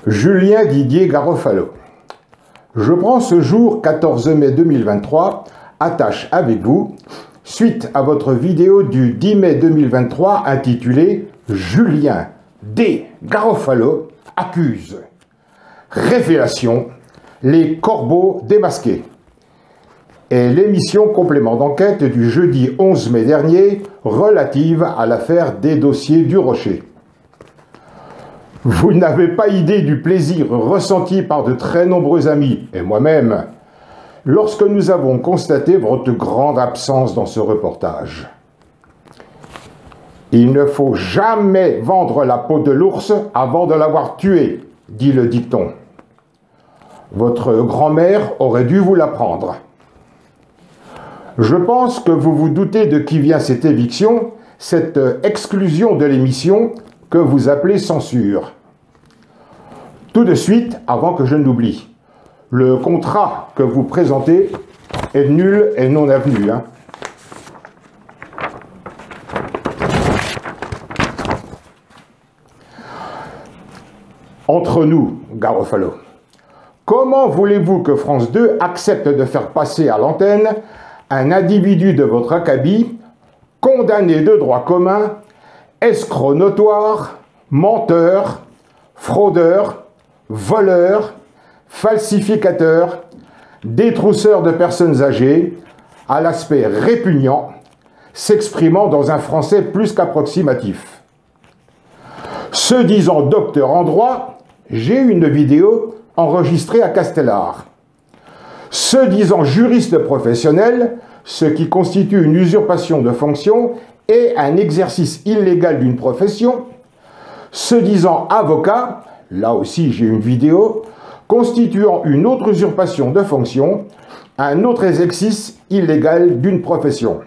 Julien Didier Garofalo. Je prends ce jour 14 mai 2023 à tâche avec vous, suite à votre vidéo du 10 mai 2023 intitulée « Julien D. Garofalo accuse. Révélation, les corbeaux démasqués » et l'émission complément d'enquête du jeudi 11 mai dernier relative à l'affaire des dossiers du Rocher. Vous n'avez pas idée du plaisir ressenti par de très nombreux amis, et moi-même, lorsque nous avons constaté votre grande absence dans ce reportage. Il ne faut jamais vendre la peau de l'ours avant de l'avoir tué, dit le dicton. Votre grand-mère aurait dû vous l'apprendre. Je pense que vous vous doutez de qui vient cette éviction, cette exclusion de l'émission que vous appelez censure. Tout de suite, avant que je ne l'oublie, le contrat que vous présentez est nul et non avenu. Entre nous, Garofalo, comment voulez-vous que France 2 accepte de faire passer à l'antenne un individu de votre acabit, condamné de droit commun, escroc notoire, menteur, fraudeur, voleur, falsificateur, détrousseur de personnes âgées, à l'aspect répugnant, s'exprimant dans un français plus qu'approximatif. Se disant docteur en droit, j'ai une vidéo enregistrée à Castellar. Se disant juriste professionnel, ce qui constitue une usurpation de fonction et un exercice illégal d'une profession, se disant avocat, là aussi j'ai une vidéo, constituant une autre usurpation de fonction, un autre exercice illégal d'une profession.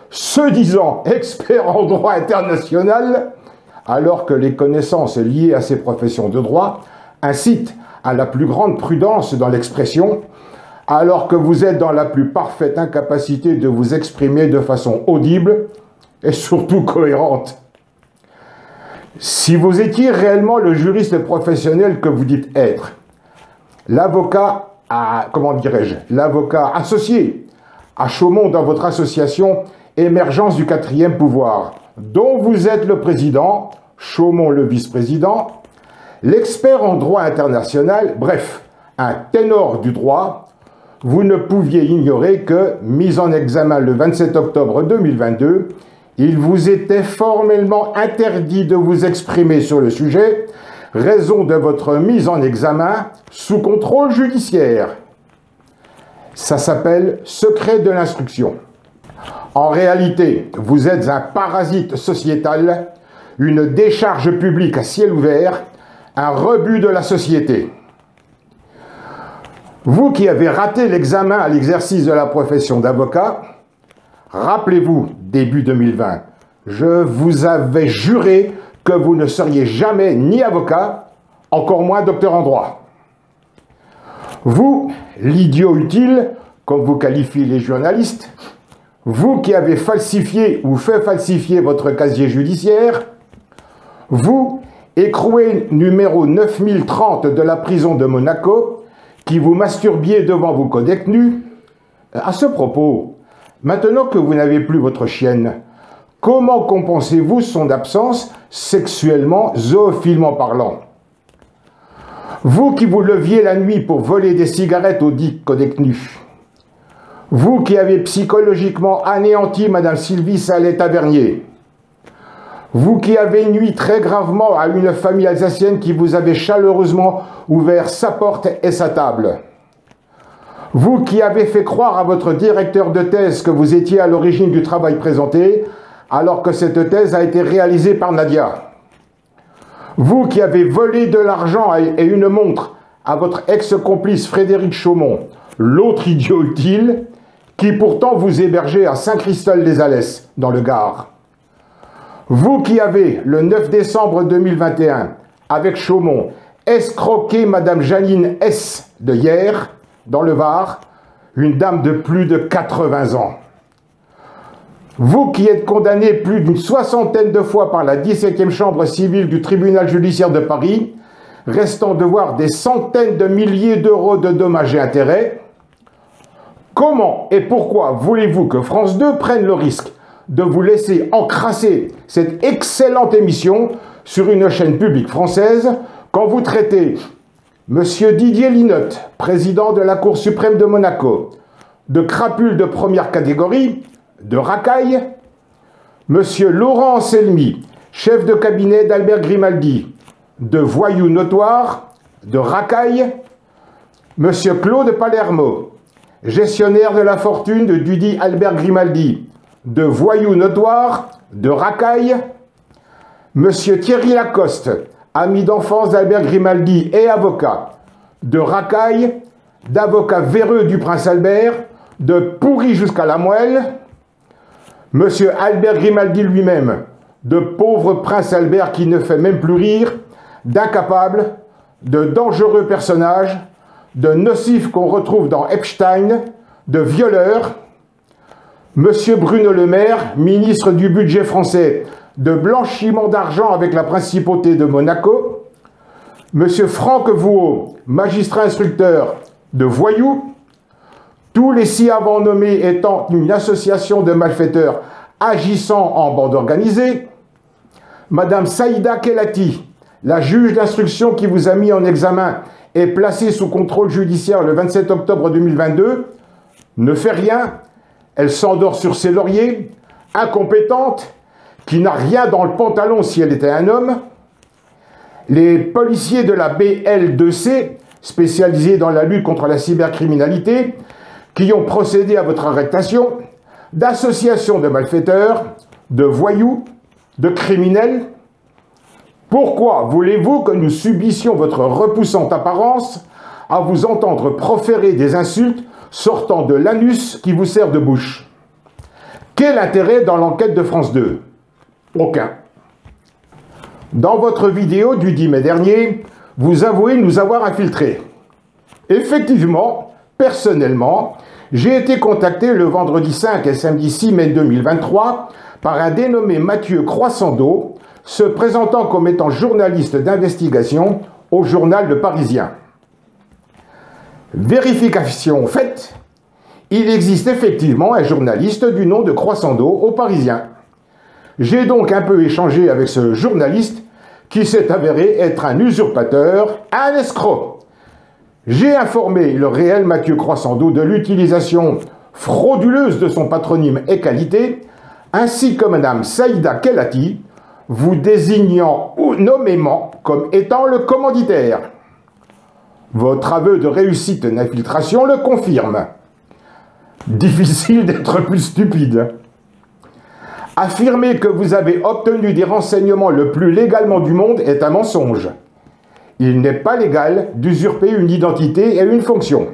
Se disant expert en droit international, alors que les connaissances liées à ces professions de droit incitent à la plus grande prudence dans l'expression, alors que vous êtes dans la plus parfaite incapacité de vous exprimer de façon audible et surtout cohérente. Si vous étiez réellement le juriste professionnel que vous dites être, l'avocat associé à Chaumont dans votre association Émergence du quatrième pouvoir, dont vous êtes le président, Chaumont le vice-président, l'expert en droit international, bref, un ténor du droit, vous ne pouviez ignorer que, mis en examen le 27 octobre 2022, il vous était formellement interdit de vous exprimer sur le sujet, raison de votre mise en examen sous contrôle judiciaire. Ça s'appelle secret de l'instruction. En réalité, vous êtes un parasite sociétal, une décharge publique à ciel ouvert, un rebut de la société. Vous qui avez raté l'examen à l'exercice de la profession d'avocat, rappelez-vous, début 2020, je vous avais juré que vous ne seriez jamais ni avocat, encore moins docteur en droit. Vous, l'idiot utile, comme vous qualifient les journalistes, vous qui avez falsifié ou fait falsifier votre casier judiciaire, vous, écroué numéro 9030 de la prison de Monaco, qui vous masturbiez devant vos codétenus. À ce propos, maintenant que vous n'avez plus votre chienne, comment compensez-vous son absence sexuellement, zoophilement parlant? Vous qui vous leviez la nuit pour voler des cigarettes aux dits codétenus, vous qui avez psychologiquement anéanti Madame Sylvie Sallet-Tavernier, vous qui avez nui très gravement à une famille alsacienne qui vous avait chaleureusement ouvert sa porte et sa table. Vous qui avez fait croire à votre directeur de thèse que vous étiez à l'origine du travail présenté, alors que cette thèse a été réalisée par Nadia. Vous qui avez volé de l'argent et une montre à votre ex-complice Frédéric Chaumont, l'autre idiot utile, qui pourtant vous hébergeait à Saint-Christol-les-Alès, dans le Gard. Vous qui avez, le 9 décembre 2021, avec Chaumont, escroqué Madame Janine S. de Hyères, dans le Var, une dame de plus de 80 ans. Vous qui êtes condamné plus d'une soixantaine de fois par la 17e chambre civile du tribunal judiciaire de Paris, restant devoir des centaines de milliers d'euros de dommages et intérêts, comment et pourquoi voulez-vous que France 2 prenne le risque de vous laisser encrasser cette excellente émission sur une chaîne publique française quand vous traitez M. Didier Linotte, président de la Cour suprême de Monaco, de crapule de première catégorie, de racaille, M. Laurent Anselmi, chef de cabinet d'Albert Grimaldi, de voyou notoire, de racaille, M. Claude Palermo, gestionnaire de la fortune de dudit Albert Grimaldi, de voyou notoire, de racaille, M. Thierry Lacoste, ami d'enfance d'Albert Grimaldi et avocat, de racaille, d'avocat véreux du prince Albert, de pourri jusqu'à la moelle, M. Albert Grimaldi lui-même, de pauvre prince Albert qui ne fait même plus rire, d'incapable, de dangereux personnages, de nocifs qu'on retrouve dans Epstein, de violeurs, M. Bruno Le Maire, ministre du budget français, de blanchiment d'argent avec la principauté de Monaco, M. Franck Vouault, magistrat instructeur, de voyous, tous les ci-avant nommés étant une association de malfaiteurs agissant en bande organisée, Madame Saïda Kelati, la juge d'instruction qui vous a mis en examen et placée sous contrôle judiciaire le 27 octobre 2022, ne fait rien, elle s'endort sur ses lauriers, incompétente, qui n'a rien dans le pantalon si elle était un homme. Les policiers de la BL2C, spécialisés dans la lutte contre la cybercriminalité, qui ont procédé à votre arrestation, d'associations de malfaiteurs, de voyous, de criminels. Pourquoi voulez-vous que nous subissions votre repoussante apparence à vous entendre proférer des insultes sortant de l'anus qui vous sert de bouche? Quel intérêt dans l'enquête de France 2? Aucun. Dans votre vidéo du 10 mai dernier, vous avouez nous avoir infiltrés. Effectivement, personnellement, j'ai été contacté le vendredi 5 et samedi 6 mai 2023 par un dénommé Mathieu Croissando, se présentant comme étant journaliste d'investigation au journal Le Parisien. Vérification faite, il existe effectivement un journaliste du nom de Croissando au Parisien. J'ai donc un peu échangé avec ce journaliste qui s'est avéré être un usurpateur, un escroc. J'ai informé le réel Mathieu Croissando de l'utilisation frauduleuse de son patronyme et qualité, ainsi que Madame Saïda Kelati, vous désignant nommément comme étant le commanditaire. Votre aveu de réussite d'infiltration le confirme. Difficile d'être plus stupide. Affirmer que vous avez obtenu des renseignements le plus légalement du monde est un mensonge. Il n'est pas légal d'usurper une identité et une fonction.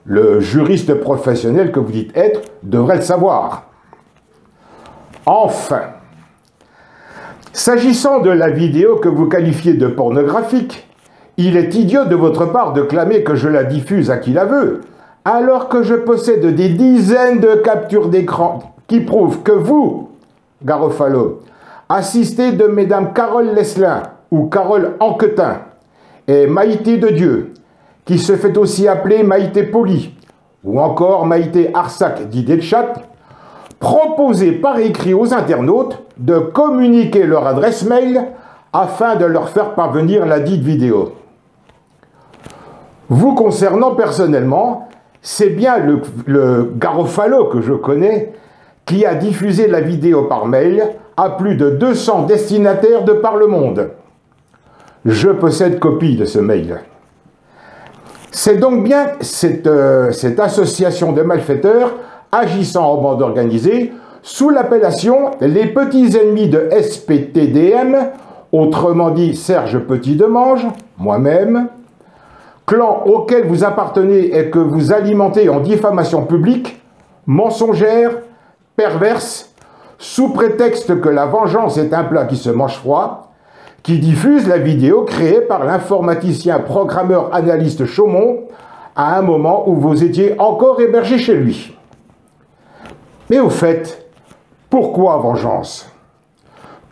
Le juriste professionnel que vous dites être devrait le savoir. Enfin, s'agissant de la vidéo que vous qualifiez de pornographique, il est idiot de votre part de clamer que je la diffuse à qui la veut, alors que je possède des dizaines de captures d'écran qui prouvent que vous, Garofalo, assisté de mesdames Carole Leslin ou Carole Anquetin et Maïté de Dieu, qui se fait aussi appeler Maïté Poli, ou encore Maïté Arsac d'Idéchat, proposer par écrit aux internautes de communiquer leur adresse mail afin de leur faire parvenir la dite vidéo. Vous concernant personnellement, c'est bien le Garofalo que je connais qui a diffusé la vidéo par mail à plus de 200 destinataires de par le monde. Je possède copie de ce mail. C'est donc bien cette association de malfaiteurs agissant en bande organisée sous l'appellation les petits ennemis de SPTDM, autrement dit Serge Petit-Demange, moi-même, clan auquel vous appartenez et que vous alimentez en diffamation publique, mensongère, perverse, sous prétexte que la vengeance est un plat qui se mange froid, qui diffuse la vidéo créée par l'informaticien programmeur analyste Chaumont à un moment où vous étiez encore hébergé chez lui. Mais au fait, pourquoi vengeance?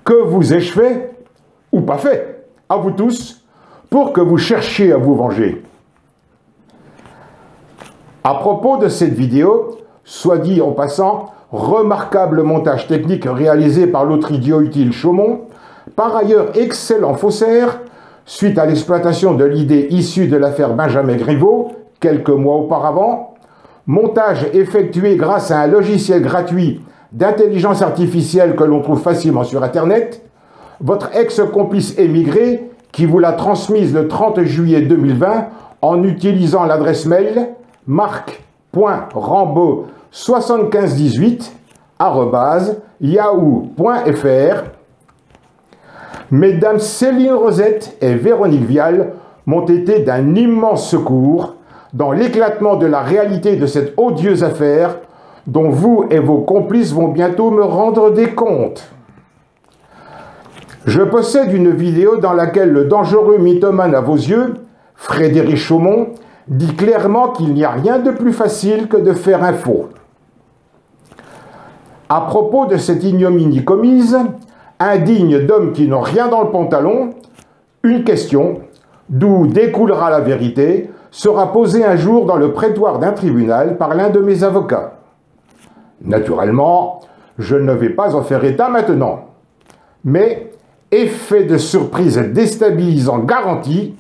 Que vous ai-je fait, ou pas fait, à vous tous, pour que vous cherchiez à vous venger. À propos de cette vidéo, soit dit en passant, remarquable montage technique réalisé par l'autre idiot utile Chaumont, par ailleurs excellent faussaire, suite à l'exploitation de l'idée issue de l'affaire Benjamin Griveaux, quelques mois auparavant, montage effectué grâce à un logiciel gratuit d'intelligence artificielle que l'on trouve facilement sur Internet, votre ex-complice émigré qui vous l'a transmise le 30 juillet 2020 en utilisant l'adresse mail marc.rambaud7518@yahoo.fr. Mesdames Céline Rosette et Véronique Vial m'ont été d'un immense secours dans l'éclatement de la réalité de cette odieuse affaire dont vous et vos complices vont bientôt me rendre des comptes. Je possède une vidéo dans laquelle le dangereux mythomane à vos yeux, Frédéric Chaumont, dit clairement qu'il n'y a rien de plus facile que de faire un faux. À propos de cette ignominie commise, indigne d'hommes qui n'ont rien dans le pantalon, une question, d'où découlera la vérité, sera posée un jour dans le prétoire d'un tribunal par l'un de mes avocats. Naturellement, je ne vais pas en faire état maintenant. Mais, effet de surprise déstabilisant garanti,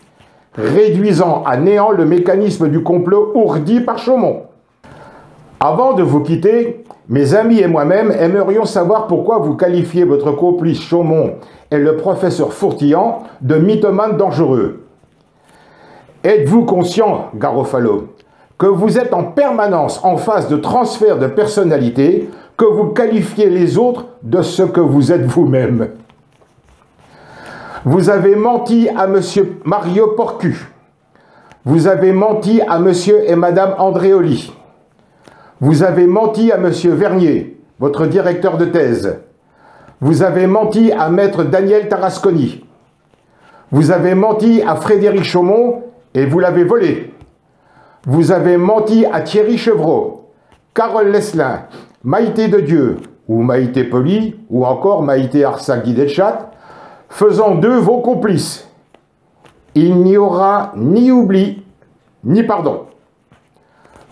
réduisant à néant le mécanisme du complot ourdi par Chaumont. Avant de vous quitter, mes amis et moi-même aimerions savoir pourquoi vous qualifiez votre complice Chaumont et le professeur Fourtillan de mythomanes dangereux. Êtes-vous conscient, Garofalo, que vous êtes en permanence en phase de transfert de personnalité, que vous qualifiez les autres de ce que vous êtes vous-même? Vous avez menti à M. Mario Porcu. Vous avez menti à M. et Mme Andréoli. Vous avez menti à M. Vernier, votre directeur de thèse. Vous avez menti à Maître Daniel Tarasconi. Vous avez menti à Frédéric Chaumont et vous l'avez volé. Vous avez menti à Thierry Chevreau, Carole Leslin, Maïté de Dieu, ou Maïté Poli, ou encore Maïté Arsac-Guidetchat, faisant d'eux vos complices. Il n'y aura ni oubli, ni pardon.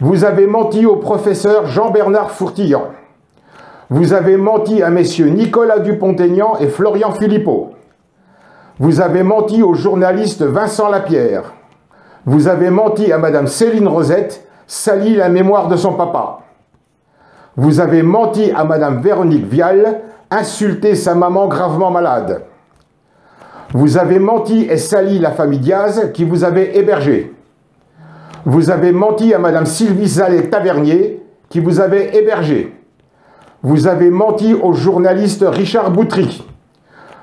Vous avez menti au professeur Jean-Bernard Fourtillan. Vous avez menti à messieurs Nicolas Dupont-Aignan et Florian Philippot. Vous avez menti au journaliste Vincent Lapierre. Vous avez menti à madame Céline Rosette, sali la mémoire de son papa. Vous avez menti à madame Véronique Vial, insulté sa maman gravement malade. Vous avez menti et sali la famille Diaz qui vous avait hébergé. Vous avez menti à madame Sylvie Zallet-Tavernier qui vous avait hébergé. Vous avez menti au journaliste Richard Boutry.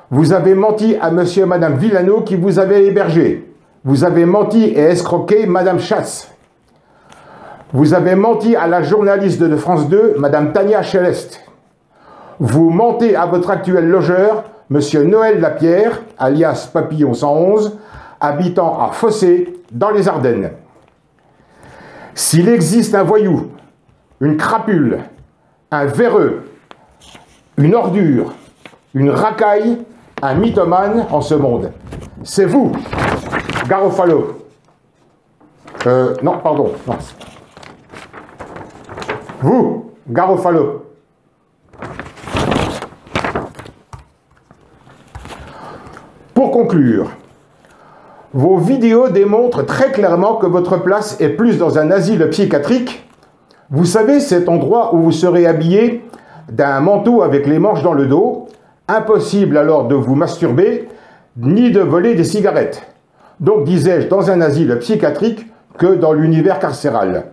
Vous avez menti à monsieur et madame Villano qui vous avait hébergé. Vous avez menti et escroqué madame Chasse. Vous avez menti à la journaliste de France 2, madame Tania Céleste. Vous mentez à votre actuel logeur, monsieur Noël Lapierre, alias Papillon 111, habitant à Fossé, dans les Ardennes. S'il existe un voyou, une crapule, un véreux, une ordure, une racaille, un mythomane en ce monde, c'est vous, Garofalo. Non, pardon. Non. Vous, Garofalo. Pour conclure, vos vidéos démontrent très clairement que votre place est plus dans un asile psychiatrique. Vous savez, cet endroit où vous serez habillé d'un manteau avec les manches dans le dos, impossible alors de vous masturber, ni de voler des cigarettes. Donc, disais-je, dans un asile psychiatrique que dans l'univers carcéral.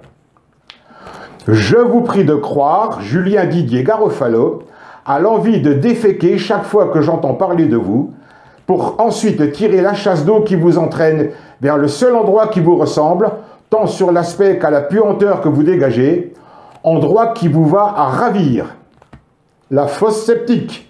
Je vous prie de croire, Julien Didier Garofalo, à l'envie de déféquer chaque fois que j'entends parler de vous, pour ensuite tirer la chasse d'eau qui vous entraîne vers le seul endroit qui vous ressemble, tant sur l'aspect qu'à la puanteur que vous dégagez, endroit qui vous va à ravir, la fosse septique.